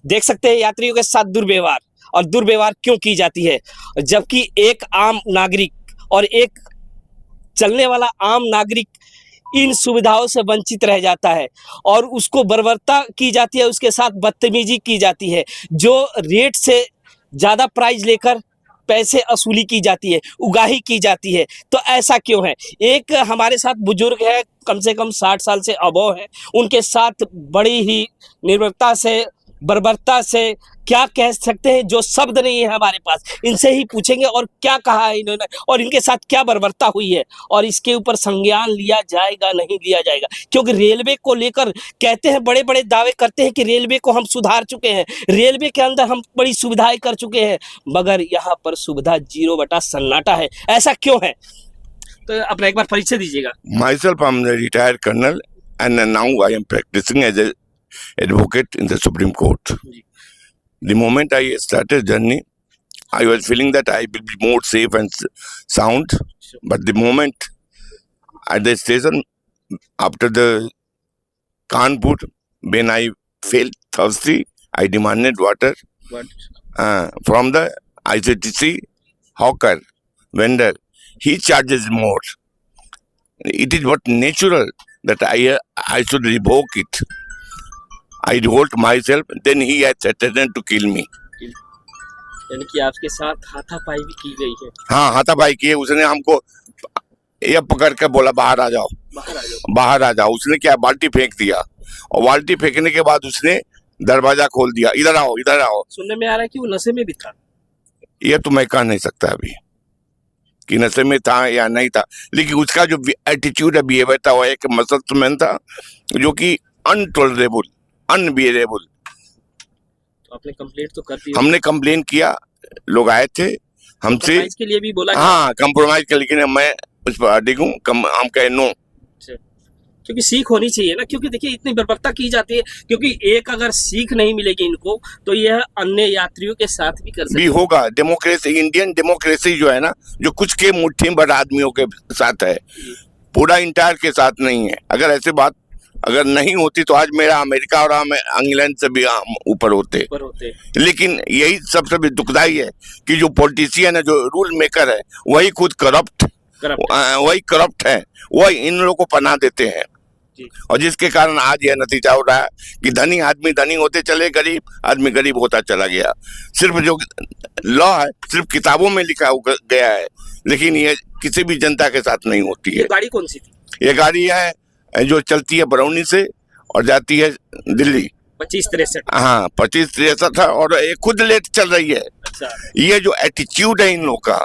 देख सकते हैं यात्रियों के साथ दुर्व्यवहार, और दुर्व्यवहार क्यों की जाती है, जबकि एक आम नागरिक और एक चलने वाला आम नागरिक इन सुविधाओं से वंचित रह जाता है और उसको बर्बरता की जाती है, उसके साथ बदतमीजी की जाती है, जो रेट से ज़्यादा प्राइस लेकर पैसे असूली की जाती है, उगाही की जाती है। तो ऐसा क्यों है? एक हमारे साथ बुजुर्ग है, कम से कम 60 साल से अबव है, उनके साथ बड़ी ही निर्भरता से, बर्बरता से, क्या कह सकते हैं, जो शब्द नहीं है हमारे पास, इनसे ही पूछेंगे और क्या कहा है इन्होंने और इनके साथ क्या बर्बरता हुई है और इसके ऊपर संज्ञान लिया जाएगा नहीं लिया जाएगा। क्योंकि रेलवे को लेकर कहते हैं, बड़े बड़े दावे करते हैं कि रेलवे को हम सुधार चुके हैं, रेलवे के अंदर हम बड़ी सुविधाएं कर चुके हैं, मगर यहाँ पर सुविधा 0 सन्नाटा है। ऐसा क्यों है? तो अपना एक बार परिचय दीजिएगा। Myself, I'm the retired colonel, and now I am practicing as an advocate in the Supreme Court. The moment I started journey, I was feeling that I will be more safe and sound. But the moment at the station, after the Kanpur, when I felt thirsty, I demanded water from the ICTC hawker vendor. He charges more. It is not natural that I should revoke it. I revolt myself, then he had threatened to kill me. यानी कि आपके साथ हाथापाई भी की गई है? हाँ, हाथापाई की है। उसने हमको ये पकड़ के बोला बाहर आ जाओ, बाहर आ जाओ। उसने क्या, बाल्टी फेंक दिया, और बाल्टी फेंकने के बाद उसने दरवाजा खोल दिया, इधर आओ, इधर आओ। सुनने में आ रहा है कि वो नशे में भी था। ये तो मैं कह नहीं सकता अभी कि नशे में था या नहीं था, लेकिन उसका जो एटीट्यूड है, बिहेवियर था, वो एक मसल्समैन था जो कि अनटॉलरेबल, अनबियरेबल। तो आपने कंप्लेंट तो कर दी? हमने कंप्लेन किया, लोग आए थे हमसे, के लिए भी बोला? हाँ, कंप्रोमाइज कर, लेकिन मैं उस पर अडिग हूँ, हम कहे नो। क्योंकि सीख होनी चाहिए ना, क्योंकि देखिए इतनी बर्बरता की जाती है, क्योंकि एक अगर सीख नहीं मिलेगी इनको तो यह अन्य यात्रियों के साथ भी कर सकते भी होगा। डेमोक्रेसी, इंडियन डेमोक्रेसी जो है ना, जो कुछ के मुट्ठी भर आदमियों के साथ है, पूरा इंटायर के साथ नहीं है। अगर ऐसे बात अगर नहीं होती तो आज मेरा अमेरिका और इंग्लैंड से भी ऊपर होते। लेकिन यही सबसे भी दुखदाई है कि जो पॉलिटिशियन है, जो रूल मेकर है, वही खुद करप्ट है, वही इन लोगों को पनाह देते हैं, और जिसके कारण आज यह नतीजा हो रहा है कि धनी आदमी धनी होते चले, गरीब आदमी गरीब होता चला गया। सिर्फ जो लॉ है सिर्फ किताबों में लिखा गया है, लेकिन ये किसी भी जनता के साथ नहीं होती है। ये गाड़ी कौन सी थी? ये गाड़ी है जो चलती है बरौनी से और जाती है दिल्ली। 2563। हाँ, 2563 है, और ये खुद लेट चल रही है। अच्छा। ये जो एटीट्यूड है इन लोग का,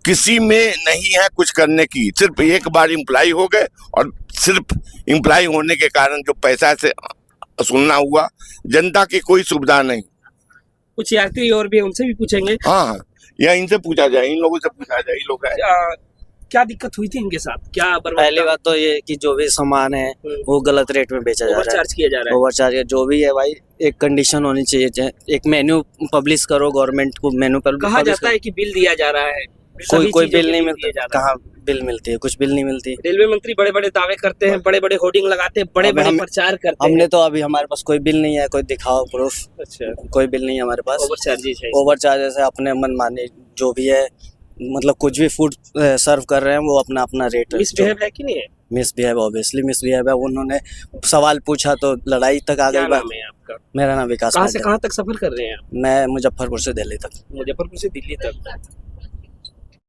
किसी में नहीं है कुछ करने की। सिर्फ एक बार इम्प्लाई हो गए, और सिर्फ इम्प्लाई होने के कारण जो पैसा से सुनना हुआ, जनता की कोई सुविधा नहीं। कुछ यात्री और भी, उनसे भी पूछेंगे। हाँ, या इनसे पूछा जाए, इन लोगों से पूछा जाए। लोग क्या दिक्कत हुई थी इनके साथ? क्या पहली बात तो ये कि जो भी सामान है वो गलत रेट में बेचा जा रहा है, ओवरचार्ज किया जा रहा है। ओवरचार्ज जो भी है भाई, एक कंडीशन होनी चाहिए, एक मेन्यू पब्लिश करो, गवर्नमेंट को मेन्यू पर कहा जाता है कि बिल दिया जा रहा है, कोई बिल नहीं मिलता। कहाँ बिल मिलती है? कुछ बिल नहीं मिलती। रेलवे मंत्री बड़े बड़े दावे करते हैं, बड़े बड़े होर्डिंग लगाते हैं, बड़े बड़े प्रचार करते हैं। हमने तो अभी, हमारे पास कोई बिल नहीं है, कोई दिखाओ प्रूफ। अच्छा। कोई बिल नहीं है हमारे पास। ओवरचार्जेस है, अपने मन माने जो भी है, मतलब कुछ भी फूड सर्व कर रहे हैं वो अपना अपना रेट। मिसबिहेव है कि नहीं है? मिसबिहेव, ऑब्वियसली मिसबिहेव है। उन्होंने सवाल पूछा तो लड़ाई तक आ गई। क्या नाम है आपका? मेरा नाम विकास। कहाँ से कहाँ तक सफर कर रहे हैं आप? मैं मुजफ्फरपुर से दिल्ली तक। मुजफ्फरपुर से दिल्ली तक।